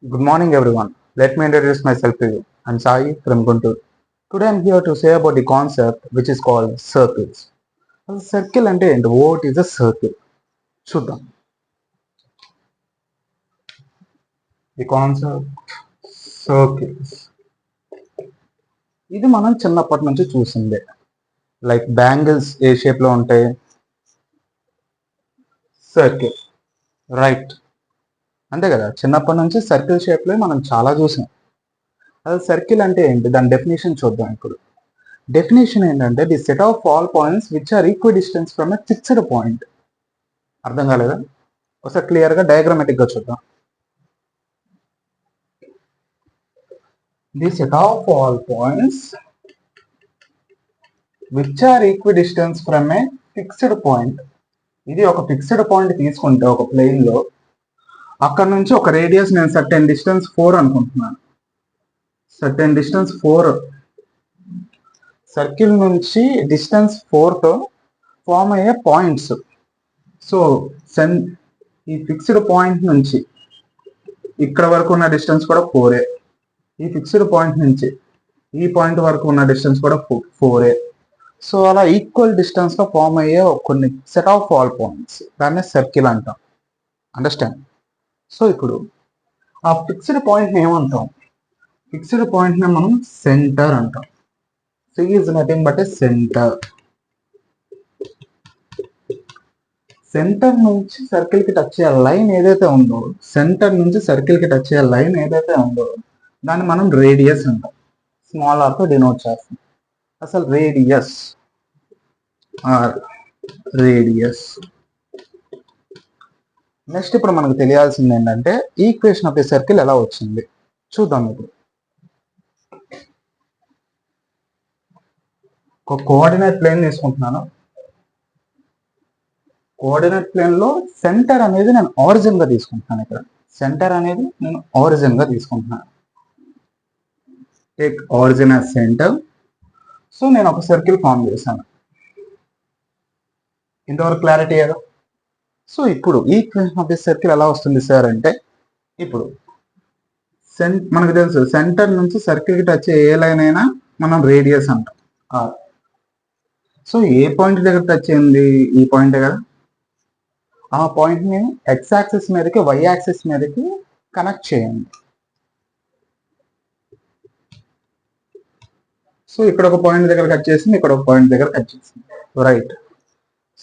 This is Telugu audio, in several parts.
Good morning, everyone. Let me introduce myself to you. I'm Sai from Guntur. Today I'm here to say about the concept which is called circles. అసలు సర్కిల్ అంటే ఏంటి? What is a circle? చూద్దాం. The concept circles. ఇది మనం చిన్నప్పటి నుంచి చూసిందే. లైక్ బ్యాంగిల్స్ ఏ షేప్ లో ఉంటాయి? Circle, right? అంతే కదా, చిన్నప్పటి నుంచి సర్కిల్ షేప్ లో మనం చాలా చూసాం. అసలు సర్కిల్ అంటే ఏంటి? దాని డెఫినేషన్ చూద్దాం ఇప్పుడు. డెఫినేషన్ ఏంటంటే the set of all points which are equidistant from a fixed point. అర్థం కాలేదా? ఒకసారి క్లియర్ గా డయాగ్రామాటిక్ గా చూద్దాం. The set of all points which are equidistant from a fixed point. ఇది ఒక ఫిక్స్డ్ పాయింట్ తీసుకుంటే ఒక ప్లేన్ లో, అక్కడ నుంచి ఒక రేడియస్ నేను సర్టెన్ డిస్టెన్స్ 4 అనుకుంటున్నాను. సర్టెన్ డిస్టెన్స్ 4 సర్కిల్ నుంచి డిస్టెన్స్ 4 తో ఫామ్ అయ్యే పాయింట్స్. సో ఈ ఫిక్స్డ్ పాయింట్ నుంచి ఇక్కడ వరకు ఉన్న డిస్టెన్స్ కూడా 4. ఈ ఫిక్స్డ్ పాయింట్ నుంచి ఈ పాయింట్ వరకు ఉన్న డిస్టెన్స్ కూడా 4. సో అలా ఈక్వల్ డిస్టెన్స్ లో ఫామ్ అయ్యే కొన్ని సెట్ ఆఫ్ ఆల్ పాయింట్స్, దాన్ని సర్కిల్ అంటాం. అండర్స్టాండ్? సో ఇప్పుడు ఆ ఫిక్స్డ్ పాయింట్ ఏమంటాం? ఫిక్స్డ్ పాయింట్ ని మనం సెంటర్ అంటాం. C is nothing but a centre. Centre నుంచి సర్కిల్ కి టచ్ అయ్యే లైన్ ఏదైతే ఉందో, సెంటర్ నుంచి సర్కిల్ కి టచ్ అయ్యే లైన్ ఏదైతే ఉందో దాన్ని మనం రేడియస్ అంటాం. స్మాల్ ఆర్ తో డినోట్ చేస్తాం. అసలు రేడియస్ నెక్స్ట్ ఇప్పుడు మనకు తెలియాల్సింది ఏంటంటే ఈక్వేషన్ ఆఫ్ ది సర్కిల్ ఎలా వచ్చింది చూద్దాం. ఇప్పుడు ఒక కోఆర్డినేట్ ప్లేన్ తీసుకుంటున్నాను. కోఆర్డినేట్ ప్లేన్ లో సెంటర్ అనేది నేను ఆరిజిన్ గా తీసుకుంటున్నాను. ఇక్కడ సెంటర్ అనేది నేను ఆరిజిన్ గా తీసుకుంటున్నాను. Take origin as centre. So నేను ఒక సర్కిల్ ఫామ్ చేశాను. ఇంతవరకు క్లారిటీ ఏదో? సో ఇప్పుడు ఈక్వేషన్ ఆఫ్ ది సర్కిల్ ఎలా వస్తుంది సార్ అంటే, ఇప్పుడు మనకు తెలుసు సెంటర్ నుంచి సర్కిల్ కి టచ్ ఏ లైన్ అయినా మనం రేడియస్ అంటాం. సో ఏ పాయింట్ దగ్గర టచ్ అయింది? ఈ పాయింటే కదా. ఆ పాయింట్ ని ఎక్స్ యాక్సిస్ మీదకి వై యాక్సిస్ మీదకి కనెక్ట్ చేయండి. సో ఇక్కడ ఒక పాయింట్ దగ్గర కట్ చేసింది, ఇక్కడ ఒక పాయింట్ దగ్గర కట్ చేసింది, రైట్?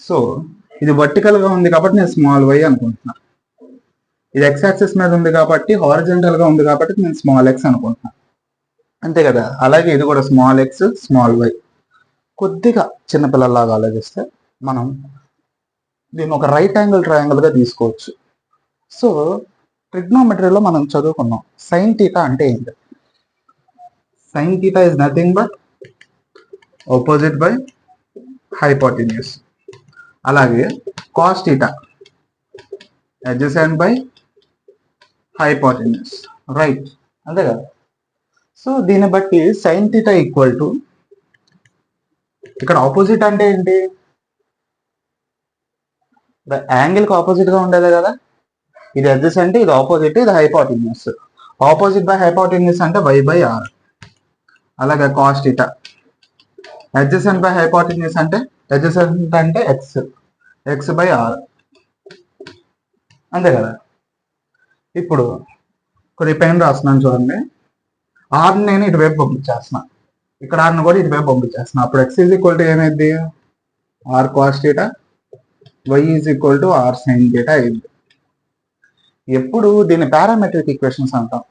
సో ఇది వర్టికల్ గా ఉంది కాబట్టి నేను స్మాల్ వై అనుకుంటున్నా. ఇది ఎక్స్ యాక్సిస్ మీద ఉంది కాబట్టి, హారిజంటల్ గా ఉంది కాబట్టి నేను స్మాల్ ఎక్స్ అనుకుంటున్నా. అంతే కదా. అలాగే ఇది కూడా స్మాల్ ఎక్స్ స్మాల్ వై. కొద్దిగా చిన్నపిల్లల్లాగా ఆలోచిస్తే మనం దీన్ని ఒక రైట్ యాంగిల్ ట్రయాంగిల్ గా తీసుకోవచ్చు. సో ట్రిగ్నోమెట్రీలో మనం చదువుకున్నాం సైన్ థీటా అంటే ఏంటి? Sine theta is nothing but opposite by hypotenuse. అలాగే cos theta adjacent by hypotenuse, right? అంతే కదా. సో దీన్ని బట్టి సైన్ థీటా ఈక్వల్ టు, ఇక్కడ ఆపోజిట్ అంటే ఏంటి? యాంగిల్ కి ఆపోజిట్ గా ఉండేదే కదా. ఇది అడ్జసెంట్, ఇది ఆపోజిట్, ఇది హైపోటెన్యూస్. ఆపోజిట్ బై హైపోటెన్యూస్ అంటే వై బై ఆర్. అలాగే cos theta adjacent by hypotenuse అంటే, అడ్జసెంట్ అంటే ఎక్స్, ఎక్స్ బై ఆర్. అంతే కదా. ఇప్పుడు కొద్ది పెయిన్ రాస్తున్నాను చూడండి. ఆర్ని నేను ఇటువైపు పంపించేస్తున్నా, ఇక్కడ ఆర్ని కూడా ఇటువైపు పంపించేస్తున్నా. అప్పుడు ఎక్స్ ఈజ్ ఈక్వల్ టు ఏమైంది? R cos theta, y is equal to r sine theta అయింది. ఎప్పుడు దీన్ని పారామెట్రిక్ ఈక్వేషన్స్ అంటాం.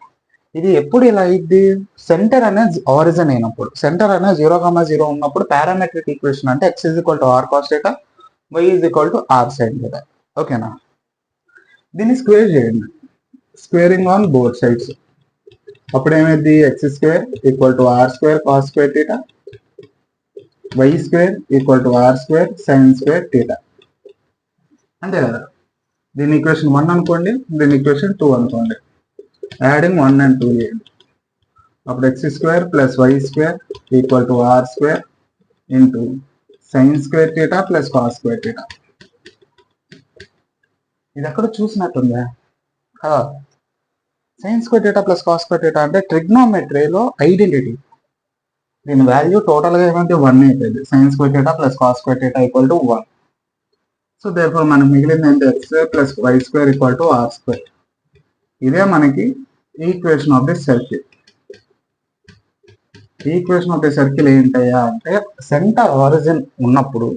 ఇది ఎప్పుడు ఇలా అయింది? సెంటర్ అనేది ఆరిజిన్ అయినప్పుడు, సెంటర్ అనేది 0,0 ఉన్నప్పుడు పారామెట్రిక్ ఈక్వేషన్ అంటే x is equal to r cos theta, y is equal to r sine theta. ఓకేనా? దీన్ని స్క్వేర్ చేయండి, స్క్వేరింగ్ ఆన్ బోత్ సైడ్స్. అప్పుడు ఏమైంది? X square equal to are square cos square theta, y square equal to are square sine square theta. అంతే కదా. దీని ఈక్వేషన్ 1 అనుకోండి, దీని ఈక్వేషన్ 2 అనుకోండి. యాడింగ్ 1 and 2 చేయండి. అప్పుడు X square plus why square equal to are square into sine square theta plus cos square theta. ఇది ఎక్కడ చూసినట్టుందా? Sine square theta plus cos square theta అంటే ట్రిగ్నోమెట్రీలో ఐడెంటిటీ. దీని వాల్యూ టోటల్గా ఏమంటే 1 అవుతుంది. Sine square theta plus cos square theta equal to 1. So therefore మనకి మిగిలింది ఏంటి, X square plus why square equal to are square. ఇదే మనకి equation of the circle. Equation of the circle ఏంటయ్యా అంటే సెంటర్ ఆరిజిన్ ఉన్నప్పుడు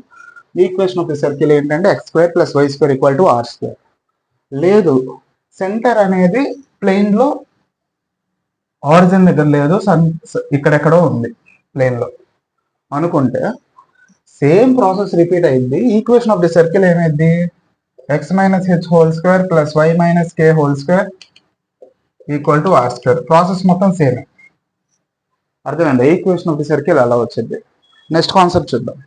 ఈక్వేషన్ ఆఫ్ ది సర్కిల్ ఏంటంటే x square plus why square equal to are square. లేదు, సెంటర్ అనేది ప్లేన్ లో ఆరిజిన్ దగ్గర లేదు, ఇక్కడెక్కడో ఉంది ప్లేన్ లో అనుకుంటే సేమ్ ప్రాసెస్ రిపీట్ అయింది. ఈక్వేషన్ ఆఫ్ ది సర్కిల్ ఏమైంది, x minus h whole square plus y minus k whole square equal to are square. Process మొత్తం సేమ్. అర్థమైంది, ఈక్వేషన్ ఆఫ్ ది సర్కిల్ అలా వచ్చింది. నెక్స్ట్ కాన్సెప్ట్ చూద్దాం.